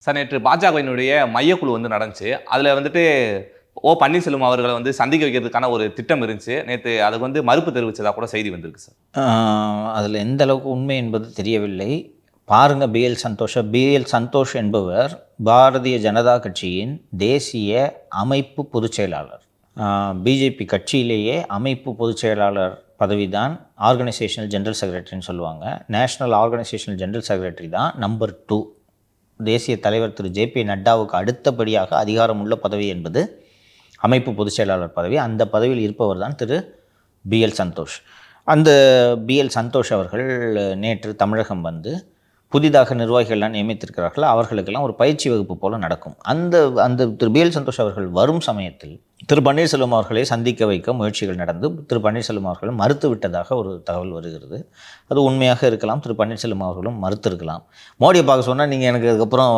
Sir நேற்று பாஜகவினுடைய மையக்குழு வந்து நடந்துச்சு. அதில் வந்துட்டு பன்னீர்செல்வம் அவர்களை வந்து சந்திக்க வைக்கிறதுக்கான ஒரு திட்டம் இருந்துச்சு. நேற்று அதுக்கு வந்து மறுப்பு தெரிவித்ததாக கூட செய்தி வந்திருக்கு சார். அதில் எந்த அளவுக்கு உண்மை என்பது தெரியவில்லை. பாருங்க, பிஎல் சந்தோஷ் என்பவர் பாரதிய ஜனதா கட்சியின் தேசிய அமைப்பு பொதுச் செயலாளர். பிஜேபி கட்சியிலேயே அமைப்பு பொதுச் செயலாளர் பதவி தான் ஆர்கனைசேஷனல் ஜெனரல் செக்ரட்டரின்னு சொல்லுவாங்க. நேஷ்னல் ஆர்கனைசேஷனல் ஜெனரல் செக்ரட்டரி தான் நம்பர் 2. தேசிய தலைவர் திரு ஜே.பி. நட்டாவுக்கு அடுத்தபடியாக அதிகாரமுள்ள பதவி என்பது அமைப்பு பொதுச் செயலாளர் பதவி. அந்த பதவியில் இருப்பவர் தான் திரு பிஎல் சந்தோஷ். அந்த பிஎல் சந்தோஷ் அவர்கள் நேற்று தமிழகம் வந்து புதிதாக நிர்வாகிகள்லாம் நியமித்திருக்கிறார்கள். அவர்களுக்கெல்லாம் ஒரு பயிற்சி வகுப்பு போல் நடக்கும். அந்த திரு பிஎல் சந்தோஷ் அவர்கள் வரும் சமயத்தில் திரு பன்னீர்செல்வம் அவர்களை சந்திக்க வைக்க முயற்சிகள் நடந்து திரு பன்னீர்செல்வம் அவர்கள் மறுத்து விட்டதாக ஒரு தகவல் வருகிறது. அது உண்மையாக இருக்கலாம், திரு பன்னீர்செல்வம் அவர்களும் மறுத்து இருக்கலாம். மோடியை பார்க்க சொன்னால் நீங்கள் எனக்கு அதுக்கப்புறம்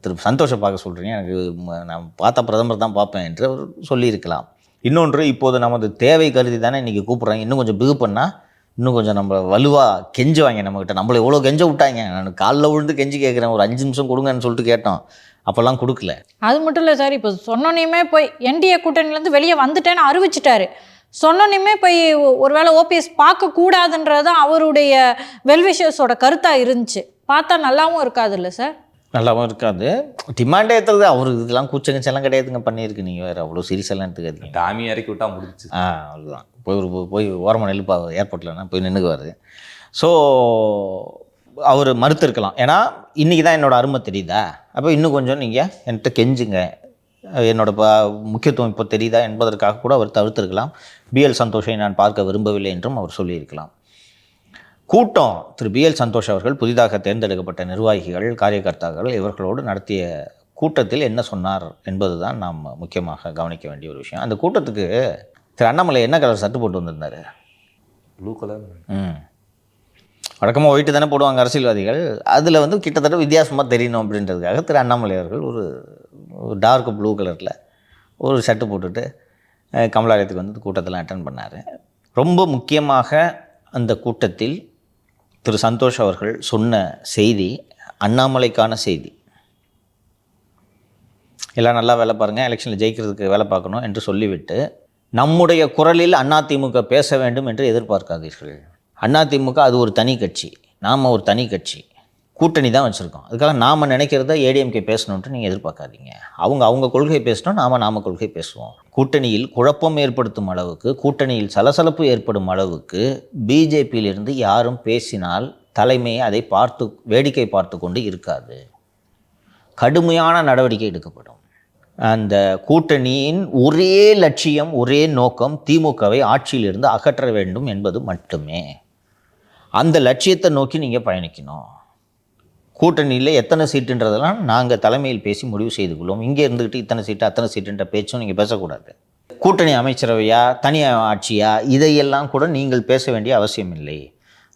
திரு சந்தோஷை பார்க்க சொல்கிறீங்க, எனக்கு நான் பார்த்தா பிரதமர் தான் பார்ப்பேன் என்று அவர் சொல்லியிருக்கலாம். இன்னொன்று, இப்போது நமது தேவை கருதி தானே இன்றைக்கி கூப்பிட்றாங்க. இன்னும் கொஞ்சம் பிகு பண்ணால் இன்னும் கொஞ்சம் நம்ம வலுவாக கெஞ்சுவாங்க நம்மக்கிட்ட. நம்மளை எவ்வளோ கெஞ்ச விட்டாங்க. நான் காலில் விழுந்து கெஞ்சி கேட்குறேன், ஒரு 5 நிமிஷம் கொடுங்கன்னு சொல்லிட்டு கேட்டோம். அப்போல்லாம் கொடுக்கல. அது மட்டும் இல்லை சார், இப்போ சொன்னோன்னே போய் என்டிஏ கூட்டணிலேருந்து வெளியே வந்துட்டேன்னு அறிவிச்சிட்டாரு. சொன்னோன்னே போய் ஒருவேளை ஓபிஎஸ் பார்க்கக்கூடாதுன்றது அவருடைய வெல்விஷர்ஸோட கருத்தாக இருந்துச்சு. பார்த்தா நல்லாவும் இருக்காது இல்லை சார்? நல்லாவும் இருக்காது. டிமாண்டே ஏற்றுறது அவருக்கு இதெல்லாம் கூச்சங்கச்செல்லாம் கிடையாதுங்க. பண்ணியிருக்கு. நீங்கள் வேறு அவ்வளோ சீரியஸெல்லாம் எடுத்துக்காதீங்க. டாமி இறக்கி விட்டால் முடிச்சு. அவ்வளோதான். போய் ஓரமாக நெல்லுப்பா ஏர்போர்ட்லன்னா போய் நின்றுக்குவார். ஸோ அவர் மறுத்திருக்கலாம். ஏன்னா இன்றைக்கி தான் என்னோடய அருமை தெரியுதா, அப்போ இன்னும் கொஞ்சம் நீங்கள் என்கிட்ட கெஞ்சுங்க, என்னோடய முக்கியத்துவம் இப்போ தெரியுதா என்பதற்காக கூட அவர் தவிர்த்திருக்கலாம். பிஎல் சந்தோஷை நான் பார்க்க விரும்பவில்லை என்றும் அவர் சொல்லியிருக்கலாம். கூட்டம் திரு பிஎல் சந்தோஷ் அவர்கள் புதிதாக தேர்ந்தெடுக்கப்பட்ட நிர்வாகிகள், காரியகர்த்தாக்கள் இவர்களோடு நடத்திய கூட்டத்தில் என்ன சொன்னார் என்பது தான் நாம் முக்கியமாக கவனிக்க வேண்டிய ஒரு விஷயம். அந்த கூட்டத்துக்கு திரு அண்ணாமலை என்ன கலர் சட்டு போட்டு வந்திருந்தார்? Blue colour. வழக்கமாக ஒயிட்டு தானே போடுவாங்க அரசியல்வாதிகள். அதில் வந்து கிட்டத்தட்ட வித்தியாசமாக தெரியணும் அப்படின்றதுக்காக திரு அண்ணாமலை அவர்கள் ஒரு டார்க் ப்ளூ கலரில் ஒரு ஷர்ட்டு போட்டுட்டு கமலாலயத்துக்கு வந்து கூட்டத்தில் அட்டன் பண்ணார். ரொம்ப முக்கியமாக அந்த கூட்டத்தில் திரு சந்தோஷ் அவர்கள் சொன்ன செய்தி அண்ணாமலைக்கான செய்தி. எல்லாம் நல்லா வேலை பாருங்கள், எலெக்ஷனில் ஜெயிக்கிறதுக்கு வேலை பார்க்கணும் என்று சொல்லிவிட்டு நம்முடைய குரலில் அதிமுக பேச வேண்டும் என்று எதிர்பார்க்காதீர்கள். அதிமுக அது ஒரு தனி கட்சி, நாம் ஒரு தனி கட்சி, கூட்டணி தான் வச்சுருக்கோம். அதுக்காக நாம் நினைக்கிறத ஏடிஎம்கே பேசணுன்ட்டு நீங்கள் எதிர்பார்க்காதீங்க. அவங்க கொள்கை பேசணும், நாம் கொள்கை பேசுவோம். கூட்டணியில் குழப்பம் ஏற்படுத்தும் அளவுக்கு, கூட்டணியில் சலசலப்பு ஏற்படும் அளவுக்கு பிஜேபியிலிருந்து யாரும் பேசினால் தலைமையை அதை வேடிக்கை பார்த்து கொண்டு இருக்காது. கடுமையான நடவடிக்கை எடுக்கப்படும். அந்த கூட்டணியின் ஒரே லட்சியம், ஒரே நோக்கம் திமுகவை ஆட்சியிலிருந்து அகற்ற வேண்டும் என்பது மட்டுமே. அந்த லட்சியத்தை நோக்கி நீங்கள் பயணிக்கணும். கூட்டணியில் எத்தனை சீட்டுன்றதெல்லாம் நாங்கள் தலைமையில் பேசி முடிவு செய்து கொள்வோம். இங்கே இருந்துக்கிட்டு இத்தனை சீட்டு அத்தனை சீட்டுன்ற பேச்சும் நீங்கள் பேசக்கூடாது. கூட்டணி அமைச்சரவையா தனி ஆட்சியா இதையெல்லாம் கூட நீங்கள் பேச வேண்டிய அவசியம் இல்லை.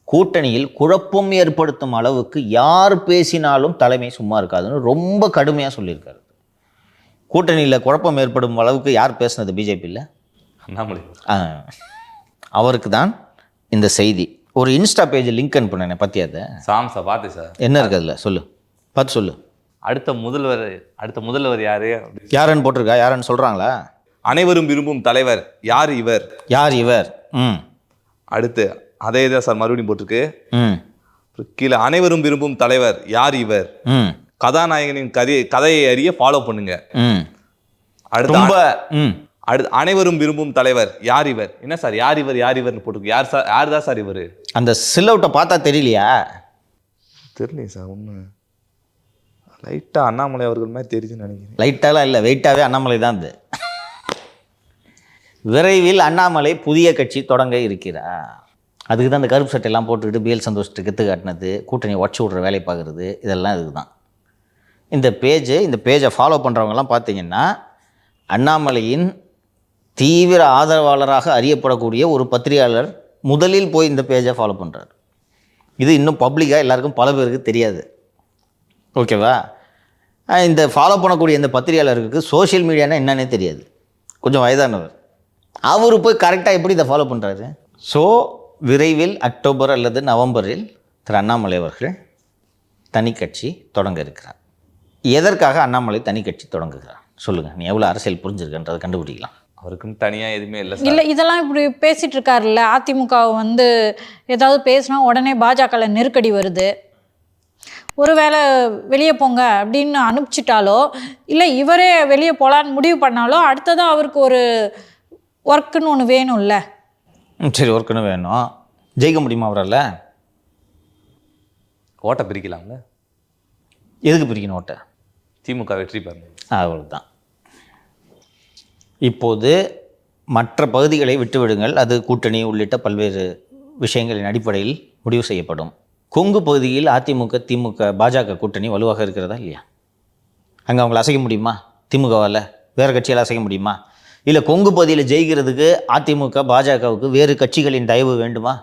கூட்டணியில் குழப்பம் ஏற்படுத்தும் அளவுக்கு யார் பேசினாலும் தலைமை சும்மா இருக்காதுன்னு ரொம்ப கடுமையாக சொல்லியிருக்காரு. கூட்டணியில் குழப்பம் ஏற்படும் அளவுக்கு யார் பேசுனது பிஜேபியில்? அண்ணாமலை. அவருக்கு தான் இந்த செய்தி. ஒரு இன்ஸ்டா பேஜ் லிங்க் அனுப்புனேன், பற்றி அதை சாம்சா பார்த்து சார் என்ன இருக்குது அதில் சொல்லு, பார்த்து சொல்லு. அடுத்த முதல்வர் யாருன்னு போட்டிருக்கா? யாருன்னு சொல்கிறாங்களா? அனைவரும் விரும்பும் தலைவர் யார் இவர்? யார் இவர்? அடுத்து அதே தான் சார் மறுபடியும் போட்டிருக்கு. கீழே அனைவரும் விரும்பும் தலைவர் யார் இவர்? கதாநாயகனின் கதையை அறிய ஃபாலோ பண்ணுங்க. அடுத்து அனைவரும் விரும்பும் தலைவர் யார் இவர்? என்ன சார் யார் இவர்னு போட்டுருக்கு. யார் தான் சார் இவர்? அந்த சில்லவுட்டை பார்த்தா தெரியலையா? தெரியலையே சார். ஒன்று லைட்டாக அண்ணாமலை அவர்கள் மாதிரி தெரியுதுன்னு நினைக்கிறேன். லைட்டாலாம் இல்லை, வெயிட்டாகவே அண்ணாமலை தான். அது விரைவில் அண்ணாமலை புதிய கட்சி தொடங்க இருக்கிறார். அதுக்கு தான் அந்த கருப்பு சட்டையெல்லாம் போட்டுக்கிட்டு பிஎல் சந்தோஷத்துக்கு கெத்து காட்டினது, கூட்டணியை உடச்சி விட்ற வேலை பார்க்குறது, இதெல்லாம் இதுக்கு தான். இந்த பேஜை ஃபாலோ பண்ணுறவங்கலாம் பார்த்தீங்கன்னா அண்ணாமலையின் தீவிர ஆதரவாளராக அறியப்படக்கூடிய ஒரு பத்திரிகையாளர் முதலில் போய் இந்த பேஜை ஃபாலோ பண்ணுறார். இது இன்னும் பப்ளிக்காக எல்லாருக்கும் பல பேருக்கு தெரியாது. ஓகேவா? இந்த ஃபாலோ பண்ணக்கூடிய இந்த பத்திரிகையாளருக்கு சோஷியல் மீடியானா என்னன்னே தெரியாது. கொஞ்சம் வயதானவர். அவர் போய் கரெக்டாக எப்படி இதை ஃபாலோ பண்ணுறாரு? ஸோ விரைவில் அக்டோபர் அல்லது நவம்பரில் திரு அண்ணாமலை அவர்கள் தனி கட்சி தொடங்க இருக்கிறார். எதற்காக அண்ணாமலை தனி கட்சி தொடங்குகிறார் சொல்லுங்கள், நீ எவ்வளோ அரசியல் புரிஞ்சிருக்கன்றதை கண்டுபிடிக்கலாம். அவருக்குன்னு தனியாக எதுவுமே இல்லை இல்லை இதெல்லாம் இப்படி பேசிட்டு இருக்காருல்ல, அதிமுக வந்து ஏதாவது பேசினா உடனே பாஜகல நெருக்கடி வருது, ஒருவேளை வெளியே போங்க அப்படின்னு அனுப்பிச்சிட்டாலோ இல்லை இவரே வெளியே போகலான்னு முடிவு பண்ணாலோ அடுத்ததான் அவருக்கு ஒரு ஒர்க்குன்னு ஒன்று வேணும்ல. சரி, ஒர்க்குன்னு வேணும், ஜெயிக்க முடியுமா அவரால்? ஓட்டை பிரிக்கலாம்ல. எதுக்கு பிரிக்கணும் ஓட்டை? திமுக வெற்றி பெறணும். அவ்வளோதான். இப்போது மற்ற பகுதிகளை விட்டுவிடுங்கள், அது கூட்டணி உள்ளிட்ட பல்வேறு விஷயங்களின் அடிப்படையில் முடிவு செய்யப்படும். கொங்கு பகுதியில் அதிமுக திமுக பாஜக கூட்டணி வலுவாக இருக்கிறதா இல்லையா? அங்கே அவங்கள அசைக்க முடியுமா? திமுகவால் வேறு கட்சியால் அசைக்க முடியுமா? இல்லை கொங்கு பகுதியில் ஜெயிக்கிறதுக்கு அதிமுக பாஜகவுக்கு வேறு கட்சிகளின் தயவு வேண்டுமா?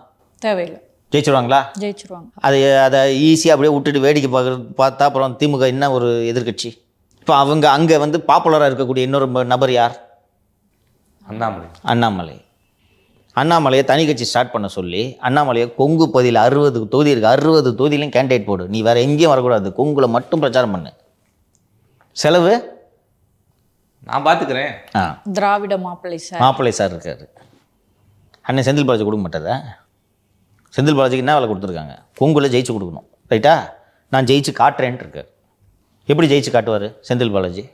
தேவையில்லை. ஜெயிச்சிருவாங்களா? ஜெயிச்சிருவாங்க. அதை ஈஸியாக அப்படியே விட்டுட்டு வேடிக்கை பார்த்தா அப்புறம் திமுக என்ன ஒரு எதிர்கட்சி? இப்போ அவங்க அங்கே வந்து பாப்புலராக இருக்கக்கூடிய இன்னொரு நபர் யார்? அண்ணாமலையை தனி கட்சி ஸ்டார்ட் பண்ண சொல்லி அண்ணாமலையை கொங்கு பகுதியில் 60 தொகுதி இருக்குது, 60 தொகுதியிலையும் கேண்டிடேட் போடு, நீ வேறு எங்கேயும் வரக்கூடாது, கொங்குல மட்டும் பிரச்சாரம் பண்ணு, செலவு நான் பார்த்துக்கிறேன். திராவிட மாப்பிள்ளை சார் இருக்காரு. அண்ணன் செந்தில் பாலாஜி கொடுக்க மாட்டாரா? செந்தில் பாலாஜிக்கு என்ன வேலை கொடுத்துருக்காங்க? கொங்குல ஜெயிச்சு கொடுக்கணும், ரைட்டா? நான் ஜெயிச்சு காட்டுறேன்ட்டு இருக்கார். எப்படி ஜெயிச்சு காட்டுவார் செந்தில் பாலாஜி?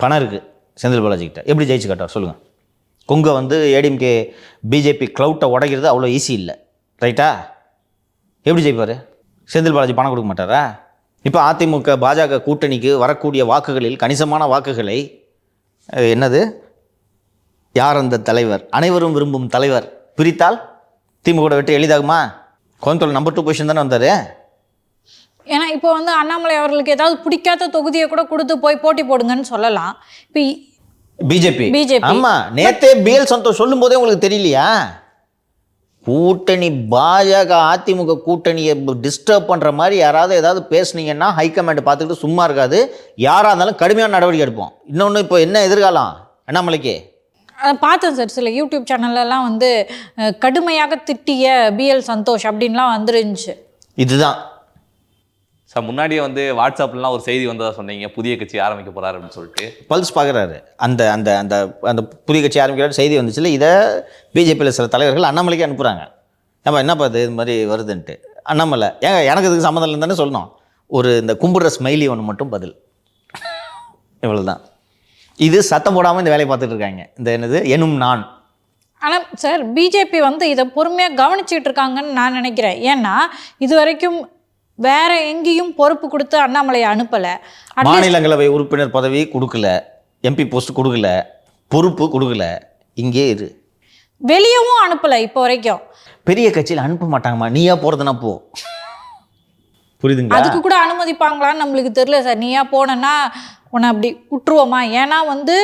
பணம் இருக்குது செந்தில் பாலாஜிக்கிட்ட, எப்படி ஜெயிச்சு காட்டுவார் சொல்லுங்கள்? கொங்கை வந்து ஏடிஎம்கே பிஜேபி க்ளவுட்டை உடைக்கிறது அவ்வளோ ஈஸி இல்லை, ரைட்டா? எப்படி ஜெயிப்பார்? செந்தில் பாலாஜி பணம் கொடுக்க மாட்டாரா? இப்போ அதிமுக பாஜக கூட்டணிக்கு வரக்கூடிய வாக்குகளில் கணிசமான வாக்குகளை என்னது யார் அந்த தலைவர், அனைவரும் விரும்பும் தலைவர் பிரித்தால் திமுக வெற்றி எளிதாகுமா? கோயம்புத்தூர் நம்பர் 2 பொசிஷன் தானே வந்தார். ஏன்னா இப்போ வந்து அண்ணாமலை அவர்களுக்கு ஏதாவது பிடிக்காத தொகுதியை கூட கொடுத்து போய் போட்டி போடுங்கன்னு சொல்லலாம். இப்போ பிஜேபி ஆமாம், நேற்றே பிஎல் சந்தோஷ் சொல்லும் போதே உங்களுக்கு தெரியலையா? கூட்டணி பாஜக அதிமுக கூட்டணியை டிஸ்டர்ப் பண்ணுற மாதிரி யாராவது ஏதாவது பேசுனீங்கன்னா ஹைகமாண்ட் பார்த்துக்கிட்டு சும்மா இருக்காது, யாராக இருந்தாலும் கடுமையான நடவடிக்கை எடுப்போம். இன்னொன்று இப்போ என்ன எதிர்காலம் அண்ணாமலைக்கு? பார்த்தேன் சார், சில யூடியூப் சேனல்லலாம் வந்து கடுமையாக திட்டிய பிஎல் சந்தோஷ் அப்படின்லாம் வந்துருந்துச்சு. இதுதான் சார் முன்னாடியே வந்து வாட்ஸ்அப்லாம் ஒரு செய்தி வந்ததா சொன்னீங்க, புதிய கட்சி ஆரம்பிக்க போகிறாரு அப்படின்னு சொல்லிட்டு. பல்ஸ் பார்க்குறாரு, அந்த அந்த அந்த அந்த புதிய கட்சி ஆரம்பிக்கிறாரு செய்தி வந்துச்சுல, இதை பிஜேபியில் சில தலைவர்கள் அண்ணாமலைக்கு அனுப்புகிறாங்க. நம்ம என்ன பார்த்து இது மாதிரி வருதுன்ட்டு. அண்ணாமலை ஏங்க எனக்கு இதுக்கு சம்மந்தம் இல்லைன்னு தானே சொல்லணும். ஒரு இந்த கும்பிடுற ஸ்மைலி ஒன்று மட்டும் பதில், இவ்வளோதான். இது சத்தம் போடாமல் இந்த வேலையை பார்த்துட்டு இருக்காங்க, இந்த என்னது எனும் நான். ஆனால் சார் பிஜேபி வந்து இதை பொறுமையாக கவனிச்சிட்டு இருக்காங்கன்னு நான் நினைக்கிறேன். ஏன்னா இது வரைக்கும் வேற எங்கேயும் பொறுப்பு கொடுத்து அண்ணாமலையை அனுப்பலை. மாநிலங்களவை உறுப்பினர் பதவி கொடுக்கல, எம்பி போஸ்ட் கொடுக்கல, பொறுப்பு கொடுக்கல, இங்கே இரு. வெளியவும் அனுப்பலை இப்போ வரைக்கும். பெரிய கட்சியில் அனுப்ப மாட்டாங்கம்மா, நீயா போகிறதுனா போ, புரியுதுங்களா? அதுக்கு கூட அனுமதிப்பாங்களான்னு நம்மளுக்கு தெரியல சார். நீயா போனேன்னா உன்னை அப்படி விட்டுருவோமா? ஏன்னா வந்து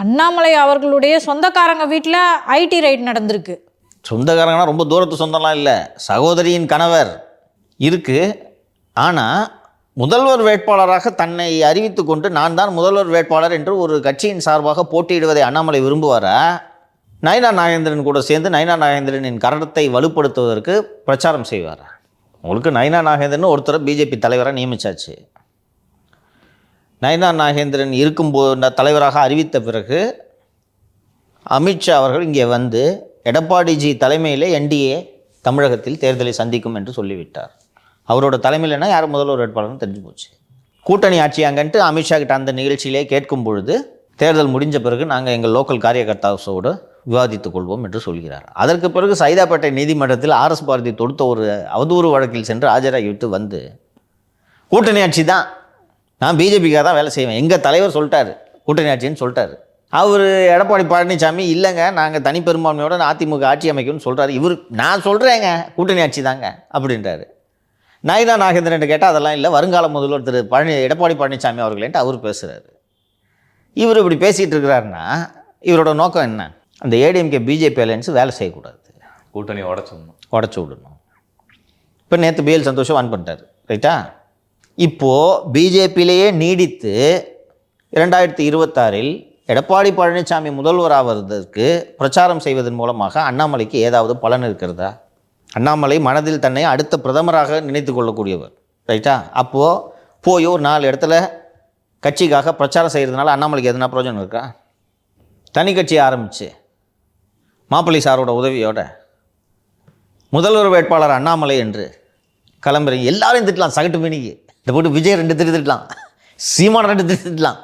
அண்ணாமலை அவர்களுடைய சொந்தக்காரங்க வீட்டில் ஐடி ரைட் நடந்திருக்கு. சொந்தக்காரங்கன்னா ரொம்ப தூரத்து சொந்தம்லாம் இல்லை, சகோதரியின் கணவர் இருக்குது. ஆனால் முதல்வர் வேட்பாளராக தன்னை அறிவித்து கொண்டு நான் தான் முதல்வர் வேட்பாளர் என்று ஒரு கட்சியின் சார்பாக போட்டியிடுவதை அண்ணாமலை விரும்புவாரா? நயினார் நாகேந்திரன் கூட சேர்ந்து நயினார் நாகேந்திரனின் கரணத்தை வலுப்படுத்துவதற்கு பிரச்சாரம் செய்வாரா? உங்களுக்கு நயினார் நாகேந்திரன் ஒருத்தர் பிஜேபி தலைவராக நியமித்தாச்சு. நயினார் நாகேந்திரன் இருக்கும்போது தலைவராக அறிவித்த பிறகு அமித்ஷா அவர்கள் இங்கே வந்து எடப்பாடிஜி தலைமையில் என்டிஏ தமிழகத்தில் தேர்தலை சந்திக்கும் என்று சொல்லிவிட்டார். அவரோட தலைமையில்னா யார் முதல்வர் வேட்பாளர்னு தெரிஞ்சு போச்சு. கூட்டணி ஆட்சி அங்கன்ட்டு அமித்ஷா கிட்ட அந்த நிகழ்ச்சியிலே கேட்கும் பொழுது தேர்தல் முடிஞ்ச பிறகு நாங்கள் எங்கள் லோக்கல் காரியகர்த்தாஸோடு விவாதித்துக் கொள்வோம் என்று சொல்கிறார். அதற்கு பிறகு சைதாப்பேட்டை நீதிமன்றத்தில் ஆர்எஸ் பாரதி தொடுத்த ஒரு அவதூறு வழக்கில் சென்று ஆஜராகிவிட்டு வந்து கூட்டணி ஆட்சி தான், நான் பிஜேபிக்காக தான் வேலை செய்வேன், எங்கள் தலைவர் சொல்லிட்டாரு கூட்டணி ஆட்சின்னு சொல்லிட்டாரு. அவர் எடப்பாடி பழனிசாமி இல்லைங்க நாங்கள் தனிப்பெரும்பான்மையோட அதிமுக ஆட்சி அமைக்கணும்னு சொல்கிறாரு. இவர் நான் சொல்கிறேங்க கூட்டணி ஆட்சி தாங்க அப்படின்றாரு. நயினார் நாகேந்திரன் கேட்டால் அதெல்லாம் இல்லை, வருங்கால முதல்வர் திரு எடப்பாடி பழனிசாமி அவர்களேன்ட்டு அவர் பேசுகிறாரு. இவர் இப்படி பேசிகிட்டு இருக்கிறாருன்னா இவரோட நோக்கம் என்ன? அந்த ஏடிஎம்கே பிஜேபி அலையன்ஸ் வேலை செய்யக்கூடாது, கூட்டணி உடச்சி விடணும். இப்போ நேற்று பிஎல் சந்தோஷம் ஆன் பண்ணிட்டார், ரைட்டா? இப்போது பிஜேபியிலேயே நீடித்து 2026 எடப்பாடி பழனிசாமி முதல்வர் ஆவதற்கு பிரச்சாரம் செய்வதன் மூலமாக அண்ணாமலைக்கு ஏதாவது பலன் இருக்கிறதா? அண்ணாமலை மனதில் தன்னை அடுத்த பிரதமராக நினைத்து கொள்ளக்கூடியவர், ரைட்டா? அப்போது போய் ஒரு 4 இடத்துல கட்சிக்காக பிரச்சாரம் செய்கிறதுனால அண்ணாமலைக்கு எதுனா பிரயோஜனம் இருக்கா? தனி கட்சி ஆரம்பித்து மாப்பிள்ளை சாரோட உதவியோட முதல்வர் வேட்பாளர் அண்ணாமலை என்று கிளம்புறீங்க. எல்லாரையும் திட்டலாம், சகட்டு மீனிக்கு இந்த போட்டு விஜய் 2 திட்டலாம், சீமான் 2 திட்டலாம்,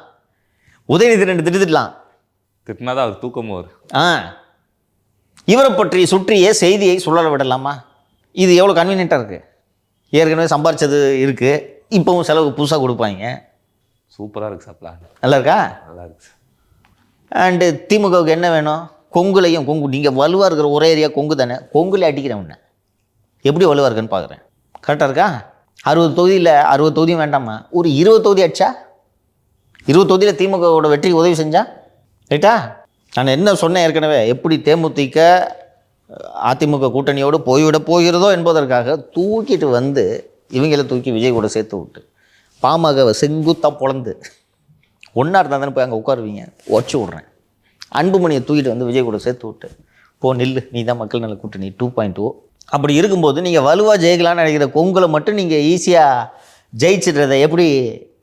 உதயநிதி 2 திட்டலாம். திட்டினாதான் அவர் தூக்கமும் வரும். இவரை பற்றி சுற்றிய செய்தியை சுழல விடலாமா? இது எவ்வளோ கன்வீனியண்ட்டாக இருக்குது. ஏற்கனவே சம்பாரிச்சது இருக்குது, இப்போவும் செலவுக்கு புதுசாக கொடுப்பாங்க. சூப்பராக இருக்குது சார் பிளான். நல்லா இருக்கா? நல்லா இருக்கு சார். அண்டு திமுகவுக்கு என்ன வேணும்? கொங்குலையும் கொங்கு, நீங்கள் வலுவாக இருக்கிற ஒரே ஏரியா கொங்கு தானே, கொங்குல அடிக்கிறேன் உன்னை. எப்படி வலுவாக இருக்குன்னு பார்க்குறேன். கரெக்டாக இருக்கா? 60 தொகுதியில் 60 தொகுதியும் வேண்டாமா, ஒரு 20 தொகுதி அடிச்சா, 20 தொகுதியில் திமுகவோட வெற்றிக்கு உதவி செஞ்சா ரைட்டா? நான் என்ன சொன்னேன் ஏற்கனவே, எப்படி தேமுதிக அதிமுக கூட்டணியோடு போய்விட போகிறதோ என்பதற்காக தூக்கிட்டு வந்து இவங்கள தூக்கி விஜய் கூட சேர்த்து விட்டு பாமகவை செங்குத்தாக பொழந்து ஒன்றா இருந்தால் தானே போய் அங்கே உட்காருவீங்க. உடச்சி விட்றேன். அன்புமணியை தூக்கிட்டு வந்து விஜய் கூட சேர்த்து விட்டு போ நில்லு, நீ தான் மக்கள் நல கூட்டணி 2.0. அப்படி இருக்கும்போது நீங்கள் வலுவாக ஜெயிக்கலான்னு நினைக்கிற கொங்குல மட்டும் நீங்கள் ஈஸியாக ஜெயிச்சிடுறதை எப்படி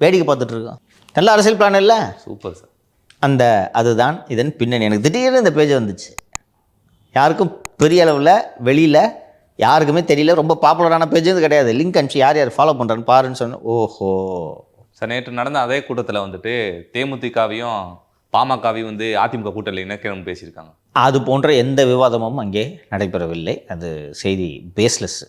வேடிக்கை பார்த்துட்ருக்கோம்? நல்ல அரசியல் பிளான் இல்லை? Super sir. அதுதான் இதன் பின்னணி. எனக்கு திடீர்னு இந்த பேஜ் வந்துச்சு. யாருக்கும் பெரிய அளவில் வெளியில் யாருக்குமே தெரியல. ரொம்ப பாப்புலரான பேஜ் கிடையாது. லிங்க் அனுப்பிச்சு யார் யார் ஃபாலோ பண்ணுறான்னு பாருன்னு சொன்னேன். ஓஹோ சார், நேற்று நடந்த அதே கூட்டத்தில் வந்துட்டு தேமுதிகவையும் பாமகவையும் வந்து அதிமுக கூட்டணியில் இணைக்கணும்னு பேசியிருக்காங்க. அது போன்ற எந்த விவாதமும் அங்கே நடைபெறவில்லை. அது செய்தி பேஸ்லெஸ்.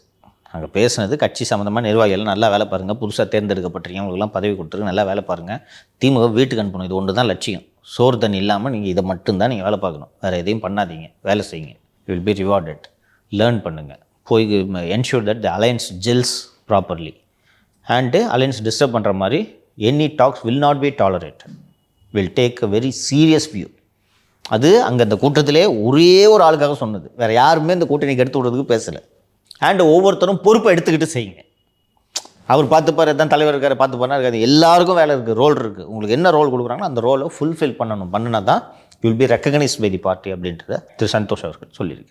அங்கே பேசுனது கட்சி சம்மந்தமாக நிர்வாகிகள் நல்லா வேலை பாருங்கள், புதுசாக தேர்ந்தெடுக்கப்பட்டிருக்கீங்க, உங்களுக்குலாம் பதவி கொடுத்துருக்கு, நல்லா வேலை பாருங்கள், திமுக வீட்டுக்கு அனுப்பணும், இது ஒன்று தான் லட்சியம். சோறு தண்ணி இல்லாமல் நீங்கள் இதை மட்டும்தான் நீங்கள் வேலை பார்க்கணும், வேறு எதையும் பண்ணாதீங்க, வேலை செய்யுங்க, you will be rewarded. Learn பண்ணுங்கள், போய் ensure that the alliance gels properly and alliance disturb பண்ணுற மாதிரி any talks will not be tolerated, will take a very serious view. அது அங்கே அந்த கூட்டத்திலே ஒரே ஒரு ஆளுக்காக சொன்னது, வேறு யாருமே இந்த கூட்டணிக்கு எடுத்து விடுறதுக்கு பேசலை. அண்டு ஒவ்வொருத்தரும் பொறுப்பை எடுத்துக்கிட்டு செய்யுங்க. அவர் பார்த்துப்பார், எதான் தலைவர் இருக்கார் பார்த்துப்பாருனா இருக்காது. எல்லாருக்கும் வேலை இருக்குது, ரோல் இருக்குது. உங்களுக்கு என்ன ரோல் கொடுக்குறாங்களோ அந்த ரோலை ஃபுல்ஃபில் பண்ணினா தான் you will be recognised by the party அப்படின்றத திரு சந்தோஷ் அவர்கள் சொல்லியிருக்கு.